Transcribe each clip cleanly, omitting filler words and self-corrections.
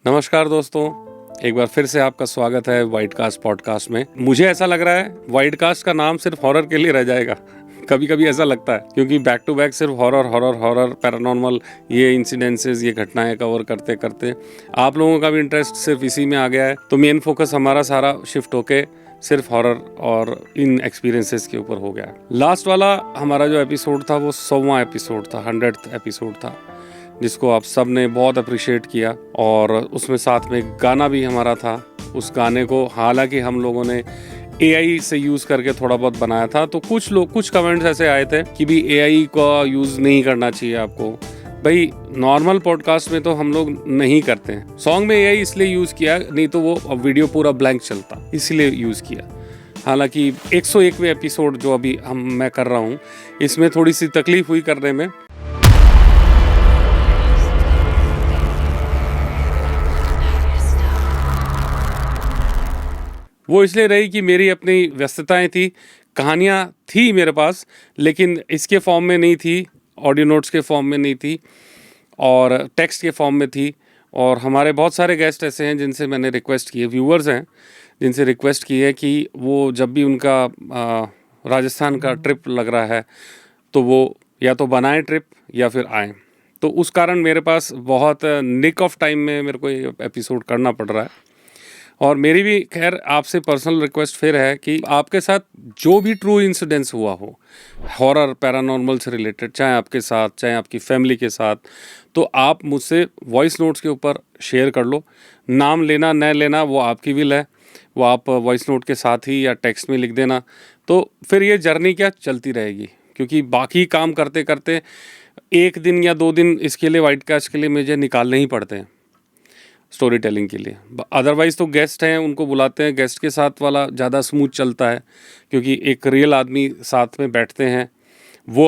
नमस्कार दोस्तों, एक बार फिर से आपका स्वागत है वाइड कास्ट पॉडकास्ट में। मुझे ऐसा लग रहा है वाइड कास्ट का नाम सिर्फ हॉरर के लिए रह जाएगा। कभी कभी ऐसा लगता है, क्योंकि बैक टू बैक सिर्फ हॉरर हॉरर हॉरर पैरानॉर्मल ये इंसिडेंसेस, ये घटनाएं कवर करते करते आप लोगों का भी इंटरेस्ट सिर्फ इसी में आ गया है। तो मेन फोकस हमारा सारा शिफ्ट होके सिर्फ हॉरर और इन एक्सपीरियंसेस के ऊपर हो गया। लास्ट वाला हमारा जो एपिसोड था वो 100वां एपिसोड था, 100th एपिसोड था, जिसको आप सब ने बहुत अप्रिशिएट किया। और उसमें साथ में गाना भी हमारा था। उस गाने को हालांकि हम लोगों ने AI से यूज़ करके थोड़ा बहुत बनाया था, तो कुछ कमेंट्स ऐसे आए थे कि भी AI का यूज़ नहीं करना चाहिए आपको। भाई नॉर्मल पॉडकास्ट में तो हम लोग नहीं करते हैं। सॉन्ग में AI इसलिए यूज़ किया, नहीं तो वो वीडियो पूरा ब्लैंक चलता, इसलिए यूज़ किया। हालांकि 101वें एपिसोड जो अभी मैं कर रहा हूँ, इसमें थोड़ी सी तकलीफ हुई करने में। वो इसलिए रही कि मेरी अपनी व्यस्तताएं थी, कहानियाँ थी मेरे पास, लेकिन इसके फॉर्म में नहीं थी, ऑडियो नोट्स के फॉर्म में नहीं थी और टेक्स्ट के फॉर्म में थी। और हमारे बहुत सारे गेस्ट ऐसे हैं जिनसे मैंने रिक्वेस्ट की है, व्यूअर्स हैं जिनसे रिक्वेस्ट की है कि वो जब भी उनका राजस्थान का ट्रिप लग रहा है तो वो या तो बनाएं ट्रिप या फिर आएँ। तो उस कारण मेरे पास बहुत निक ऑफ टाइम में मेरे को ये एपिसोड करना पड़ रहा है। और मेरी भी खैर आपसे पर्सनल रिक्वेस्ट फिर है कि आपके साथ जो भी ट्रू इंसिडेंस हुआ हो हॉरर पैरानॉर्मल से रिलेटेड, चाहे आपके साथ चाहे आपकी फैमिली के साथ, तो आप मुझसे वॉइस नोट्स के ऊपर शेयर कर लो। नाम लेना न लेना वो आपकी विल है, वो आप वॉइस नोट के साथ ही या टेक्स्ट में लिख देना। तो फिर ये जर्नी क्या चलती रहेगी, क्योंकि बाकी काम करते करते 1 दिन या 2 दिन इसके लिए वाइड कास्ट के लिए मुझे निकालने ही पड़ते हैं स्टोरी टेलिंग के लिए। अदरवाइज़ तो गेस्ट हैं, उनको बुलाते हैं, गेस्ट के साथ वाला ज़्यादा स्मूथ चलता है, क्योंकि एक रियल आदमी साथ में बैठते हैं, वो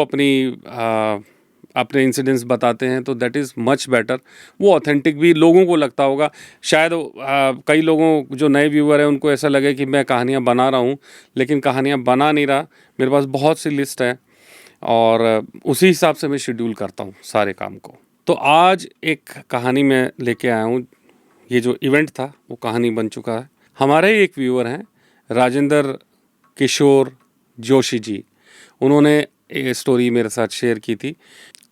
अपने इंसिडेंट्स बताते हैं, तो दैट इज़ मच बेटर। वो ऑथेंटिक भी लोगों को लगता होगा। शायद कई लोगों जो नए व्यूअर हैं उनको ऐसा लगे कि मैं कहानियाँ बना रहा हूँ, लेकिन कहानियाँ बना नहीं रहा। मेरे पास बहुत सी लिस्ट है और उसी हिसाब से मैं शेड्यूल करता हूँ सारे काम को। तो आज एक कहानी मैं लेके आया हूँ। ये जो इवेंट था वो कहानी बन चुका है। हमारे ही एक व्यूअर हैं राजेंद्र किशोर जोशी जी, उन्होंने एक स्टोरी मेरे साथ शेयर की थी।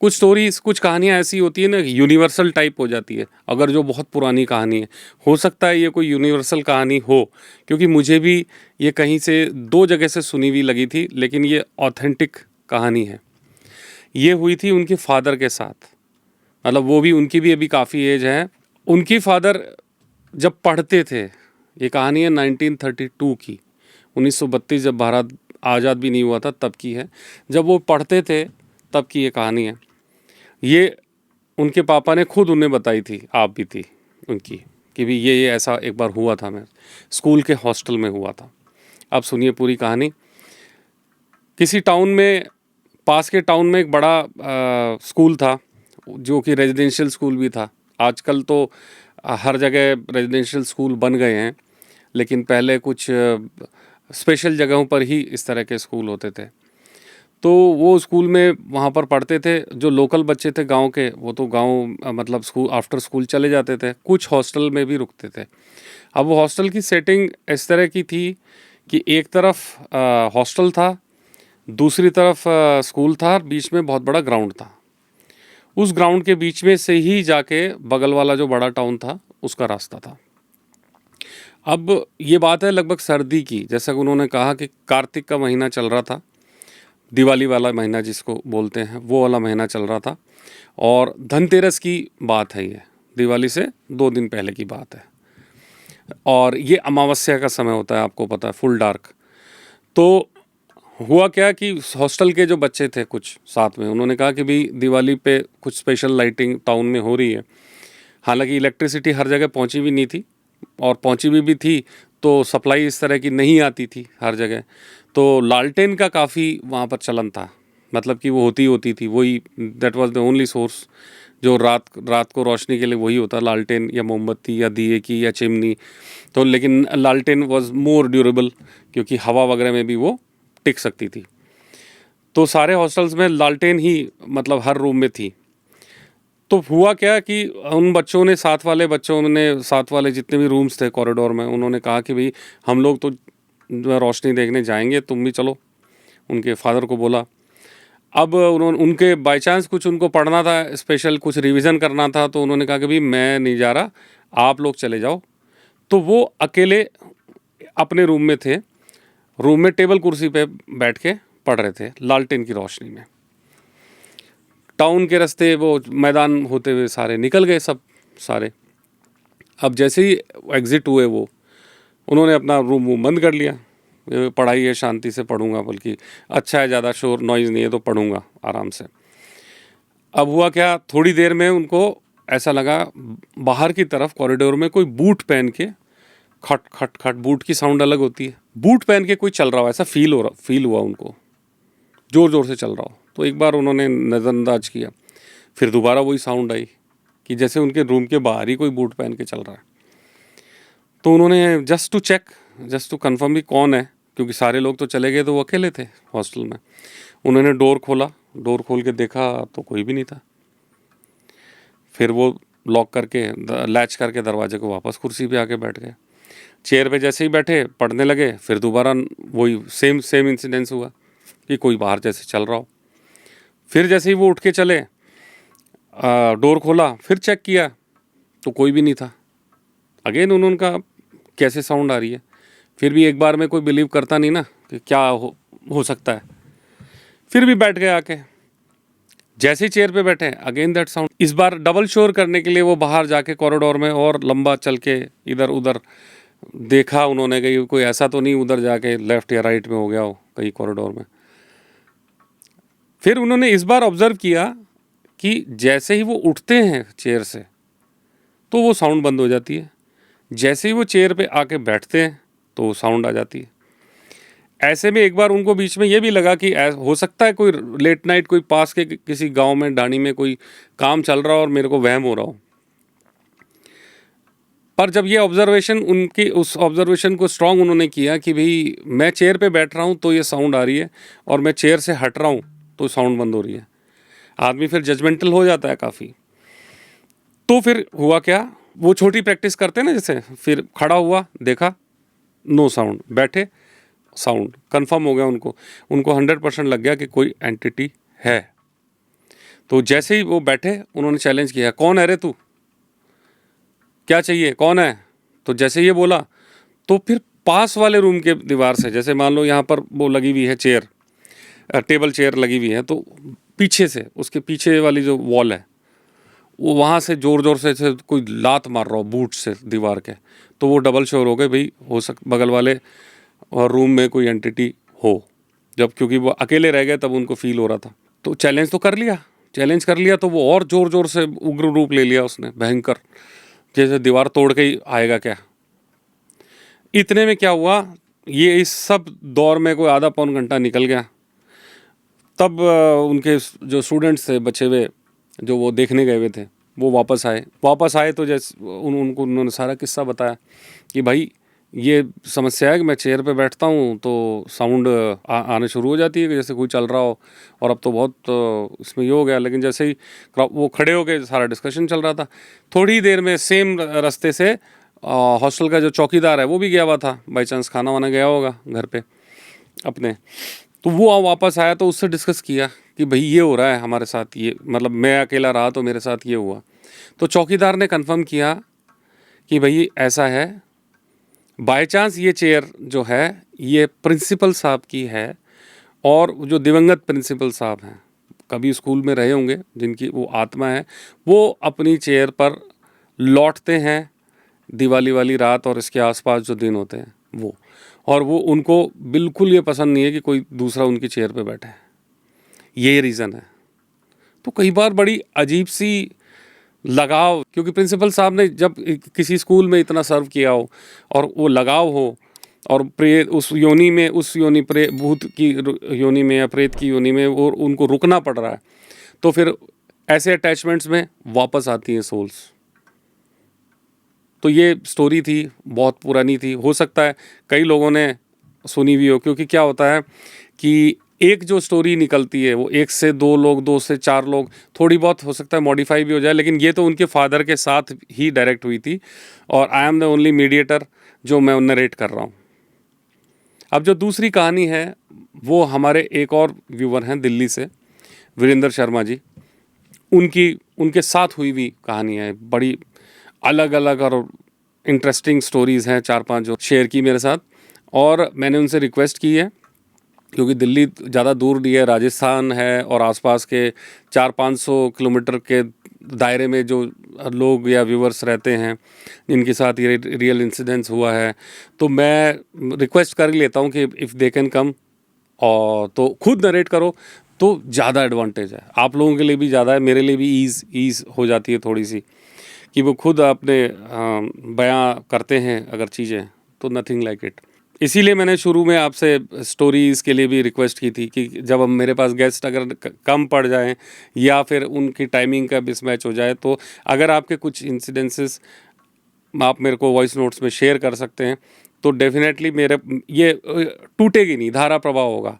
कुछ कहानियाँ ऐसी होती है ना, यूनिवर्सल टाइप हो जाती है। अगर जो बहुत पुरानी कहानी है, हो सकता है ये कोई यूनिवर्सल कहानी हो, क्योंकि मुझे भी ये कहीं से 2 जगह से सुनी हुई लगी थी, लेकिन ये ऑथेंटिक कहानी है। ये हुई थी उनके फादर के साथ, मतलब वो भी, उनकी भी अभी काफ़ी एज है। उनकी फादर जब पढ़ते थे, ये कहानी है 1932 की, 1932 जब भारत आज़ाद भी नहीं हुआ था तब की है। जब वो पढ़ते थे तब की ये कहानी है। ये उनके पापा ने खुद उन्हें बताई थी, आप भी थी उनकी, कि भी ये ऐसा एक बार हुआ था, मैं स्कूल के हॉस्टल में हुआ था। अब सुनिए पूरी कहानी। किसी टाउन में, पास के टाउन में एक बड़ा स्कूल था, जो कि रेजिडेंशियल स्कूल भी था। आजकल तो हर जगह रेजिडेंशियल स्कूल बन गए हैं, लेकिन पहले कुछ स्पेशल जगहों पर ही इस तरह के स्कूल होते थे। तो वो स्कूल में वहाँ पर पढ़ते थे। जो लोकल बच्चे थे गांव के, वो तो गांव मतलब स्कूल आफ्टर स्कूल चले जाते थे, कुछ हॉस्टल में भी रुकते थे। अब वो हॉस्टल की सेटिंग इस तरह की थी कि एक तरफ हॉस्टल था, दूसरी तरफ स्कूल था, बीच में बहुत बड़ा ग्राउंड था। उस ग्राउंड के बीच में से ही जाके बगल वाला जो बड़ा टाउन था उसका रास्ता था। अब ये बात है लगभग सर्दी की, जैसा कि उन्होंने कहा कि कार्तिक का महीना चल रहा था, दिवाली वाला महीना जिसको बोलते हैं, वो वाला महीना चल रहा था। और धनतेरस की बात है, ये दिवाली से 2 दिन पहले की बात है। और ये अमावस्या का समय होता है, आपको पता है, फुल डार्क। तो हुआ क्या कि हॉस्टल के जो बच्चे थे कुछ साथ में, उन्होंने कहा कि भाई दिवाली पे कुछ स्पेशल लाइटिंग टाउन में हो रही है। हालांकि इलेक्ट्रिसिटी हर जगह पहुंची भी नहीं थी, और पहुंची भी थी तो सप्लाई इस तरह की नहीं आती थी हर जगह। तो लालटेन का काफ़ी वहाँ पर चलन था, मतलब कि वो होती थी, वही that was the only source जो रात को रोशनी के लिए वही होता, लालटेन या मोमबत्ती या दिए की या चिमनी। तो लेकिन लालटेन वाज मोर ड्यूरेबल, क्योंकि हवा वगैरह में भी वो टिक सकती थी। तो सारे हॉस्टल्स में लालटेन ही मतलब हर रूम में थी। तो हुआ क्या कि उन बच्चों ने, साथ वाले जितने भी रूम्स थे कॉरिडोर में, उन्होंने कहा कि भाई हम लोग तो रोशनी देखने जाएंगे, तुम भी चलो। उनके फादर को बोला। अब उनके बाय चांस कुछ उनको पढ़ना था, स्पेशल कुछ रिवीजन करना था, तो उन्होंने कहा कि भाई मैं नहीं जा रहा, आप लोग चले जाओ। तो वो अकेले अपने रूम में थे, रूम में टेबल कुर्सी पे बैठ के पढ़ रहे थे लालटेन की रोशनी में। टाउन के रास्ते, वो मैदान होते हुए सारे निकल गए, सब सारे। अब जैसे ही एग्ज़िट हुए वो, उन्होंने अपना रूम बंद कर लिया। पढ़ाई है, शांति से पढ़ूंगा, बल्कि अच्छा है, ज़्यादा शोर नॉइज़ नहीं है तो पढ़ूंगा आराम से। अब हुआ क्या, थोड़ी देर में उनको ऐसा लगा बाहर की तरफ कॉरिडोर में कोई बूट पहन के, खट खट खट, बूट की साउंड अलग होती है, बूट पहन के कोई चल रहा हो, ऐसा फील हुआ उनको, ज़ोर ज़ोर से चल रहा हो। तो एक बार उन्होंने नज़रअंदाज किया, फिर दोबारा वही साउंड आई कि जैसे उनके रूम के बाहर ही कोई बूट पहन के चल रहा है। तो उन्होंने जस्ट टू कंफर्म भी कौन है, क्योंकि सारे लोग तो चले गए, तो वो अकेले थे हॉस्टल में। उन्होंने डोर खोल के देखा तो कोई भी नहीं था। फिर वो लैच करके दरवाजे को वापस कुर्सी पे आके बैठ गए। चेयर पे जैसे ही बैठे पढ़ने लगे, फिर दोबारा वही सेम इंसिडेंस हुआ कि कोई बाहर जैसे चल रहा हो। फिर जैसे ही वो उठ के चले, डोर खोला, फिर चेक किया तो कोई भी नहीं था। अगेन उन्होंने कहा कैसे साउंड आ रही है। फिर भी एक बार में कोई बिलीव करता नहीं ना कि क्या हो सकता है। फिर भी बैठ गए आके। जैसे ही चेयर पे बैठे, अगेन दैट साउंड। इस बार डबल श्योर करने के लिए वो बाहर जाके कॉरिडोर में और लंबा चल के इधर उधर देखा उन्होंने, कहीं कोई ऐसा तो नहीं उधर जाके लेफ्ट या राइट में हो गया हो कहीं कॉरिडोर में। फिर उन्होंने इस बार ऑब्जर्व किया कि जैसे ही वो उठते हैं चेयर से तो वो साउंड बंद हो जाती है, जैसे ही वो चेयर पे आके बैठते हैं तो वो साउंड आ जाती है। ऐसे में एक बार उनको बीच में ये भी लगा कि हो सकता है कोई लेट नाइट कोई पास के किसी गांव में डाणी में कोई काम चल रहा हो और मेरे को वहम हो रहा हो। पर जब ये ऑब्जर्वेशन, उनकी उस ऑब्जर्वेशन को स्ट्रांग उन्होंने किया कि भाई मैं चेयर पे बैठ रहा हूँ तो ये साउंड आ रही है, और मैं चेयर से हट रहा हूँ तो साउंड बंद हो रही है, आदमी फिर जजमेंटल हो जाता है काफ़ी। तो फिर हुआ क्या, वो छोटी प्रैक्टिस करते हैं ना जैसे, फिर खड़ा हुआ, देखा, नो साउंड, बैठे, साउंड, कंफर्म हो गया उनको 100% लग गया कि कोई एंटिटी है। तो जैसे ही वो बैठे, उन्होंने चैलेंज किया, कौन है रे तू, क्या चाहिए, कौन है। तो जैसे ये बोला, तो फिर पास वाले रूम के दीवार से, जैसे मान लो यहाँ पर वो लगी हुई है चेयर, टेबल चेयर लगी हुई है, तो पीछे से, उसके पीछे वाली जो वॉल है, वो वहाँ से ज़ोर ज़ोर से कोई लात मार रहा हो बूट से दीवार के। तो वो डबल श्योर हो गए भाई, बगल वाले और रूम में कोई एंटिटी हो, जब क्योंकि वो अकेले रह गए तब उनको फील हो रहा था। तो चैलेंज कर लिया, तो वो और ज़ोर ज़ोर से उग्र रूप ले लिया उसने, भयंकर, जैसे दीवार तोड़ के ही आएगा क्या। इतने में क्या हुआ, ये इस सब दौर में कोई आधा पौन घंटा निकल गया। तब उनके जो स्टूडेंट्स थे बचे हुए, जो वो देखने गए हुए थे, वो वापस आए तो जैसे उनको उन्होंने सारा किस्सा बताया कि भाई ये समस्या है कि मैं चेयर पे बैठता हूँ तो साउंड आने शुरू हो जाती है कि जैसे कोई चल रहा हो, और अब तो बहुत इसमें ये हो गया। लेकिन जैसे ही वो खड़े हो गए, सारा डिस्कशन चल रहा था। थोड़ी देर में सेम रास्ते से हॉस्टल का जो चौकीदार है वो भी गया हुआ था, बाई चांस खाना वाना गया होगा घर पे अपने। तो वो वापस आया तो उससे डिस्कस किया कि भाई ये हो रहा है हमारे साथ, ये मतलब मैं अकेला रहा तो मेरे साथ ये हुआ। तो चौकीदार ने कंफर्म किया कि भाई ऐसा है, बाय चांस ये चेयर जो है ये प्रिंसिपल साहब की है, और जो दिवंगत प्रिंसिपल साहब हैं, कभी स्कूल में रहे होंगे, जिनकी वो आत्मा है, वो अपनी चेयर पर लौटते हैं दिवाली वाली रात और इसके आसपास जो दिन होते हैं वो, और वो उनको बिल्कुल ये पसंद नहीं है कि कोई दूसरा उनकी चेयर पे बैठे। ये रीज़न है। तो कई बार बड़ी अजीब सी लगाव, क्योंकि प्रिंसिपल साहब ने जब किसी स्कूल में इतना सर्व किया हो और वो लगाव हो, और प्रेत उस योनि में, भूत की योनि में या प्रेत की योनि में वो उनको रुकना पड़ रहा है, तो फिर ऐसे अटैचमेंट्स में वापस आती हैं सोल्स। तो ये स्टोरी थी, बहुत पुरानी थी, हो सकता है कई लोगों ने सुनी हुई हो, क्योंकि क्या होता है कि एक जो स्टोरी निकलती है वो 1 से 2 लोग, 2 से 4 लोग, थोड़ी बहुत हो सकता है मॉडिफाई भी हो जाए, लेकिन ये तो उनके फादर के साथ ही डायरेक्ट हुई थी और I am the only mediator जो मैं नरेट कर रहा हूँ। अब जो दूसरी कहानी है वो हमारे एक और व्यूवर हैं दिल्ली से, वीरेंद्र शर्मा जी, उनके साथ हुई हुई कहानी है। बड़ी अलग अलग और इंटरेस्टिंग स्टोरीज़ हैं 4-5 जो शेयर की मेरे साथ, और मैंने उनसे रिक्वेस्ट की है क्योंकि दिल्ली ज़्यादा दूर नहीं है, राजस्थान है और आसपास के 400-500 किलोमीटर के दायरे में जो लोग या व्यूवर्स रहते हैं जिनके साथ ये रियल इंसिडेंस हुआ है, तो मैं रिक्वेस्ट कर ही लेता हूँ कि इफ़ दे कैन कम और तो खुद नरेट करो तो ज़्यादा एडवांटेज है, आप लोगों के लिए भी ज़्यादा है, मेरे लिए भी ईज़ हो जाती है थोड़ी सी कि वो खुद अपने बयां करते हैं अगर चीज़ें, तो नथिंग लाइक इट। इसीलिए मैंने शुरू में आपसे स्टोरीज़ के लिए भी रिक्वेस्ट की थी कि जब हम मेरे पास गेस्ट अगर कम पड़ जाएं या फिर उनकी टाइमिंग का मिसमैच हो जाए, तो अगर आपके कुछ इंसिडेंसेस आप मेरे को वॉइस नोट्स में शेयर कर सकते हैं तो डेफिनेटली मेरे ये टूटेगी नहीं, धारा प्रभाव होगा।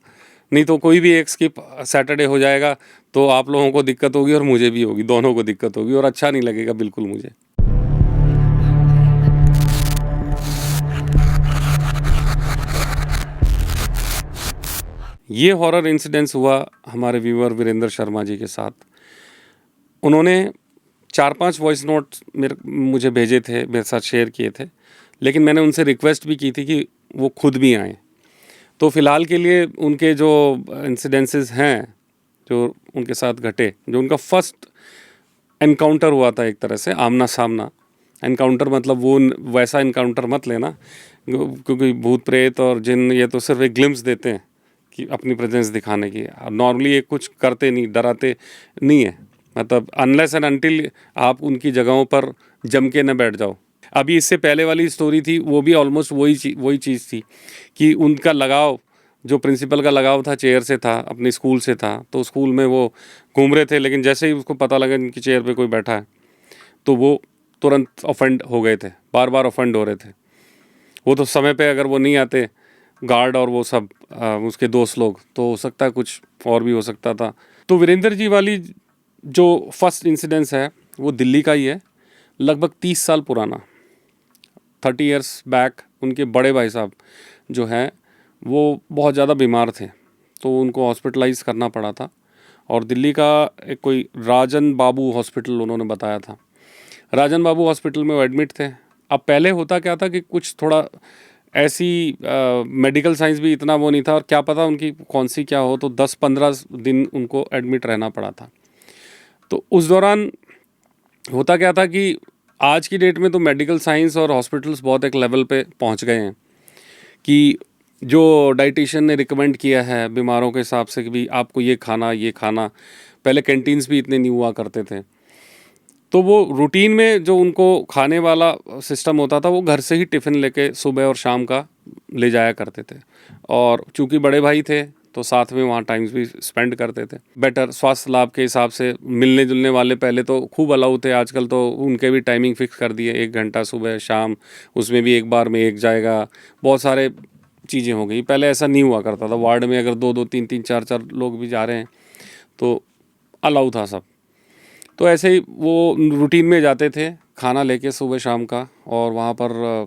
नहीं तो कोई भी एक स्किप सैटरडे हो जाएगा तो आप लोगों को दिक्कत होगी और मुझे भी होगी, दोनों को दिक्कत होगी और अच्छा नहीं लगेगा बिल्कुल मुझे। ये हॉरर इंसिडेंस हुआ हमारे व्यूअर वीरेंद्र शर्मा जी के साथ। उन्होंने 4-5 वॉइस नोट मुझे भेजे थे, मेरे साथ शेयर किए थे, लेकिन मैंने उनसे रिक्वेस्ट भी की थी कि वो खुद भी आएँ। तो फ़िलहाल के लिए उनके जो इंसिडेंसेस हैं जो उनके साथ घटे, जो उनका फर्स्ट एनकाउंटर हुआ था, एक तरह से आमना सामना एनकाउंटर, मतलब वो वैसा एनकाउंटर मत लेना क्योंकि भूत प्रेत और जिन ये तो सिर्फ एक ग्लिम्स देते हैं कि अपनी प्रेजेंस दिखाने की, नॉर्मली ये कुछ करते नहीं, डराते नहीं है, मतलब अनलेस एंड अनटिल आप उनकी जगहों पर जम के न बैठ जाओ। अभी इससे पहले वाली स्टोरी थी वो भी ऑलमोस्ट वही चीज़ थी कि उनका लगाव, जो प्रिंसिपल का लगाव था चेयर से था, अपने स्कूल से था, तो स्कूल में वो घूम रहे थे, लेकिन जैसे ही उसको पता लगा इनकी चेयर पे कोई बैठा है तो वो तुरंत ऑफेंड हो गए थे, बार बार ऑफेंड हो रहे थे। वो तो समय पे अगर वो नहीं आते गार्ड और वो सब उसके दोस्त लोग, तो हो सकता है कुछ और भी हो सकता था। तो वीरेंद्र जी वाली जो फर्स्ट इंसिडेंस है वो दिल्ली का ही है, लगभग 30 साल पुराना, 30 इयर्स बैक। उनके बड़े भाई साहब जो हैं वो बहुत ज़्यादा बीमार थे तो उनको हॉस्पिटलाइज़ करना पड़ा था, और दिल्ली का एक कोई राजन बाबू हॉस्पिटल उन्होंने बताया था, राजन बाबू हॉस्पिटल में वो एडमिट थे। अब पहले होता क्या था कि कुछ थोड़ा ऐसी मेडिकल साइंस भी इतना वो नहीं था और क्या पता उनकी कौन सी क्या हो, तो 10-15 दिन उनको एडमिट रहना पड़ा था। तो उस दौरान होता क्या था कि आज की डेट में तो मेडिकल साइंस और हॉस्पिटल्स बहुत एक लेवल पे पहुंच गए हैं कि जो डाइटिशियन ने रिकमेंड किया है बीमारों के हिसाब से कि भी आपको ये खाना, पहले कैंटीन्स भी इतने नहीं हुआ करते थे, तो वो रूटीन में जो उनको खाने वाला सिस्टम होता था वो घर से ही टिफ़िन लेके सुबह और शाम का ले जाया करते थे, और चूँकि बड़े भाई थे तो साथ में वहाँ टाइम्स भी स्पेंड करते थे। बेटर स्वास्थ्य लाभ के हिसाब से मिलने जुलने वाले पहले तो खूब अलाउ थे, आजकल तो उनके भी टाइमिंग फिक्स कर दिए, 1 घंटा सुबह शाम, उसमें भी एक बार में एक जाएगा, बहुत सारे चीज़ें हो गई। पहले ऐसा नहीं हुआ करता था, वार्ड में अगर 2-2 3-3 4-4 लोग भी जा रहे हैं तो अलाउ था सब। तो ऐसे ही वो रूटीन में जाते थे खाना लेके सुबह शाम का, और वहाँ पर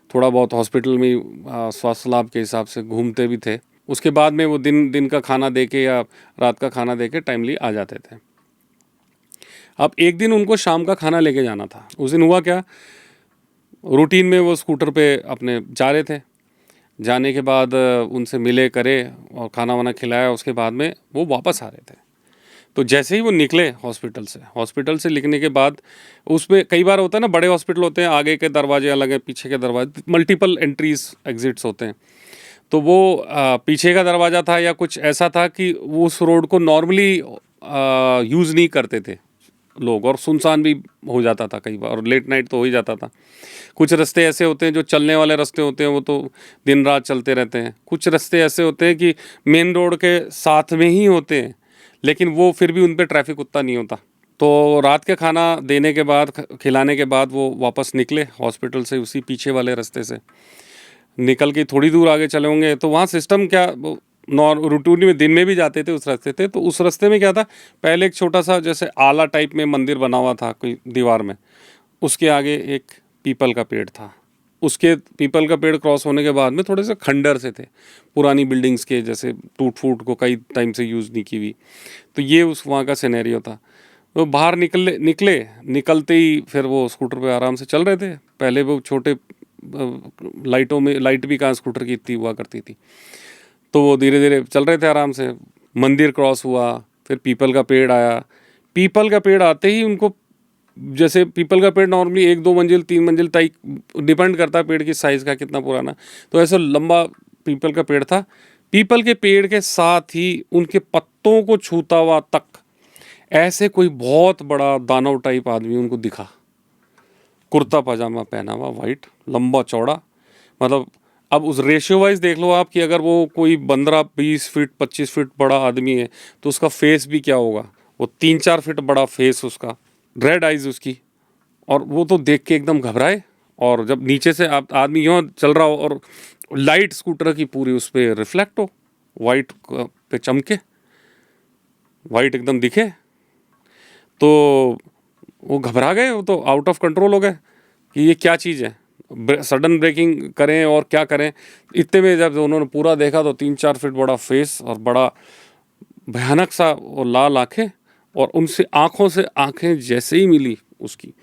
थोड़ा बहुत हॉस्पिटल में स्वास्थ्य लाभ के हिसाब से घूमते भी थे। उसके बाद में वो दिन का खाना दे के या रात का खाना दे के टाइमली आ जाते थे। अब एक दिन उनको शाम का खाना लेके जाना था। उस दिन हुआ क्या, रूटीन में वो स्कूटर पे अपने जा रहे थे, जाने के बाद उनसे मिले करे और खाना वाना खिलाया, उसके बाद में वो वापस आ रहे थे। तो जैसे ही वो निकले हॉस्पिटल से लिखने के बाद, उसमें कई बार होता है ना, बड़े हॉस्पिटल होते हैं, आगे के दरवाजे अलग हैं, पीछे के दरवाजे, मल्टीपल एंट्रीज एग्जिट्स होते हैं। तो वो पीछे का दरवाज़ा था या कुछ ऐसा था कि वो उस रोड को नॉर्मली यूज़ नहीं करते थे लोग, और सुनसान भी हो जाता था कई बार, और लेट नाइट तो हो ही जाता था। कुछ रास्ते ऐसे होते हैं जो चलने वाले रास्ते होते हैं, वो तो दिन रात चलते रहते हैं। कुछ रास्ते ऐसे होते हैं कि मेन रोड के साथ में ही होते हैं, लेकिन वो फिर भी उन पे ट्रैफिक उतना नहीं होता। तो रात के खाना देने के बाद, खिलाने के बाद वो वापस निकले हॉस्पिटल से, उसी पीछे वाले रास्ते से निकल के थोड़ी दूर आगे चले होंगे, तो वहाँ सिस्टम क्या, रूटीन में दिन में भी जाते थे उस रास्ते थे। तो उस रास्ते में क्या था, पहले एक छोटा सा जैसे आला टाइप में मंदिर बना हुआ था कोई दीवार में, उसके आगे एक पीपल का पेड़ था। उसके पीपल का पेड़ क्रॉस होने के बाद में थोड़े से खंडर से थे, पुरानी बिल्डिंग्स के, जैसे टूट फूट को कई टाइम से यूज़ नहीं की हुई। तो ये उस वहाँ का सिनेरियो था। वो बाहर निकलते ही फिर वो स्कूटर पे आराम से चल रहे थे। पहले वो छोटे लाइटों में, लाइट भी कहाँ स्कूटर की इतनी हुआ करती थी, तो वो धीरे धीरे चल रहे थे आराम से। मंदिर क्रॉस हुआ, फिर पीपल का पेड़ आया। पीपल का पेड़ आते ही उनको, जैसे पीपल का पेड़ नॉर्मली 1-2 मंजिल 3 मंजिल तक, डिपेंड करता है पेड़ की साइज़ का कितना पुराना, तो ऐसा लंबा पीपल का पेड़ था। पीपल के पेड़ के साथ ही उनके पत्तों को छूता हुआ तक ऐसे कोई बहुत बड़ा दानव टाइप आदमी उनको दिखा, कुर्ता पजामा पहना हुआ, वाइट, लंबा चौड़ा। मतलब अब उस रेशियो वाइज देख लो आप कि अगर वो कोई 15-20 फीट 25 फीट बड़ा आदमी है तो उसका फेस भी क्या होगा, वो 3-4 फीट बड़ा फेस उसका, रेड आइज उसकी। और वो तो देख के एकदम घबराए। और जब नीचे से आप आदमी यूँ चल रहा हो और लाइट स्कूटर की पूरी उस पर रिफ्लेक्ट हो, वाइट पे चमके, वाइट एकदम दिखे, तो वो घबरा गए। वो तो आउट ऑफ कंट्रोल हो गए कि ये क्या चीज़ है, सडन ब्रेकिंग करें और क्या करें। इतने में जब उन्होंने पूरा देखा तो 3-4 फीट बड़ा फेस और बड़ा भयानक सा वो लाल आँखें, और उनसे आँखों से आँखें जैसे ही मिली उसकी,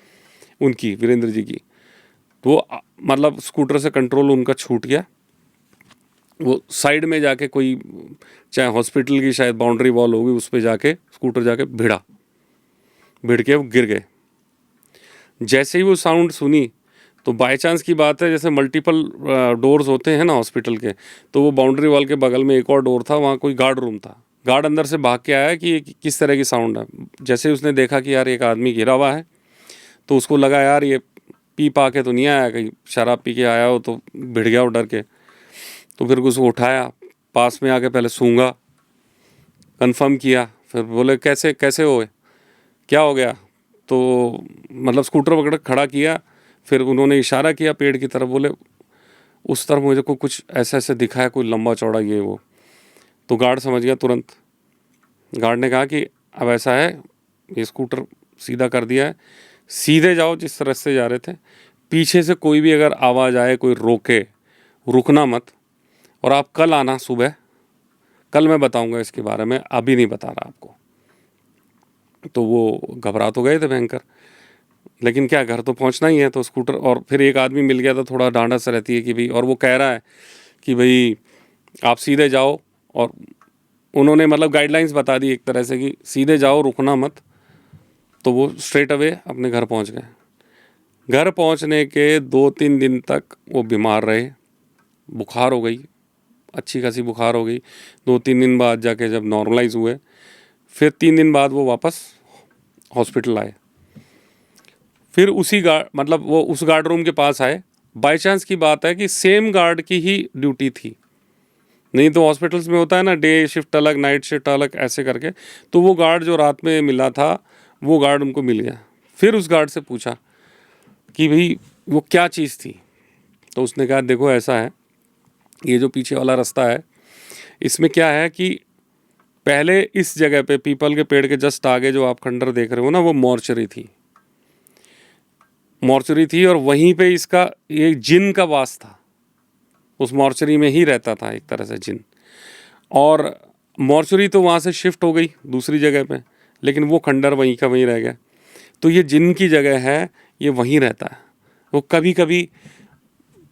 उनकी, वीरेंद्र जी की, तो वो मतलब स्कूटर से कंट्रोल उनका छूट गया। वो साइड में जाके कोई, चाहे हॉस्पिटल की शायद बाउंड्री वॉल होगी, उस पर जाके स्कूटर जाके भिड़ के वो गिर गए। जैसे ही वो साउंड सुनी, तो बाय चांस की बात है, जैसे मल्टीपल डोर्स होते हैं ना हॉस्पिटल के, तो वो बाउंड्री वॉल के बगल में एक और डोर था, वहाँ कोई गार्ड रूम था। गार्ड अंदर से भाग के आया कि ये किस तरह की साउंड है। जैसे उसने देखा कि यार एक आदमी गिरा हुआ है, तो उसको लगा यार ये पी पा के तो नहीं आया, कहीं शराब पी के आया हो, तो भिड़ गया वो डर के। तो फिर उसको उठाया, पास में आके पहले सूंघा, कंफर्म किया, फिर बोले कैसे कैसे हो, क्या हो गया। तो मतलब स्कूटर पकड़ खड़ा किया, फिर उन्होंने इशारा किया पेड़ की तरफ, बोले उस तरफ मुझे को कुछ ऐसा ऐसा दिखा है, कोई लंबा चौड़ा ये वो। तो गार्ड समझ गया तुरंत। गार्ड ने कहा कि अब ऐसा है, ये स्कूटर सीधा कर दिया है, सीधे जाओ जिस रास्ते से जा रहे थे, पीछे से कोई भी अगर आवाज़ आए, कोई रोके, रुकना मत, और आप कल आना सुबह, कल मैं बताऊंगा इसके बारे में, अभी नहीं बता रहा आपको। तो वो घबरा तो गए थे भयंकर, लेकिन क्या, घर तो पहुंचना ही है। तो स्कूटर, और फिर एक आदमी मिल गया, तो थोड़ा ढांढस रहती है कि भाई, और वो कह रहा है कि भाई आप सीधे जाओ, और उन्होंने मतलब गाइडलाइंस बता दी एक तरह से कि सीधे जाओ, रुकना मत। तो वो स्ट्रेट अवे अपने घर पहुंच गए। घर पहुंचने के 2-3 दिन तक वो बीमार रहे, बुखार हो गई, अच्छी खासी बुखार हो गई। 2-3 दिन बाद जाके जब नॉर्मलाइज हुए, फिर 3 दिन बाद वो वापस हॉस्पिटल आए। फिर उसी गार्ड, मतलब वो उस गार्ड रूम के पास आए। बाय चांस की बात है कि सेम गार्ड की ही ड्यूटी थी, नहीं तो हॉस्पिटल्स में होता है ना, डे शिफ्ट अलग, नाइट शिफ्ट अलग, ऐसे करके। तो वो गार्ड जो रात में मिला था, वो गार्ड उनको मिल गया। फिर उस गार्ड से पूछा कि भाई वो क्या चीज़ थी। तो उसने कहा देखो ऐसा है, ये जो पीछे वाला रास्ता है, इसमें क्या है कि पहले इस जगह पे, पीपल के पेड़ के जस्ट आगे जो आप खंडर देख रहे हो ना, वो मॉर्चरी थी। मॉर्चरी थी, और वहीं पे इसका ये जिन का वास था, उस मॉर्चरी में ही रहता था एक तरह से जिन। और मॉर्चरी तो वहाँ से शिफ्ट हो गई दूसरी जगह पे, लेकिन वो खंडर वहीं का वहीं रह गया। तो ये जिन की जगह है, ये वहीं रहता है। वो कभी कभी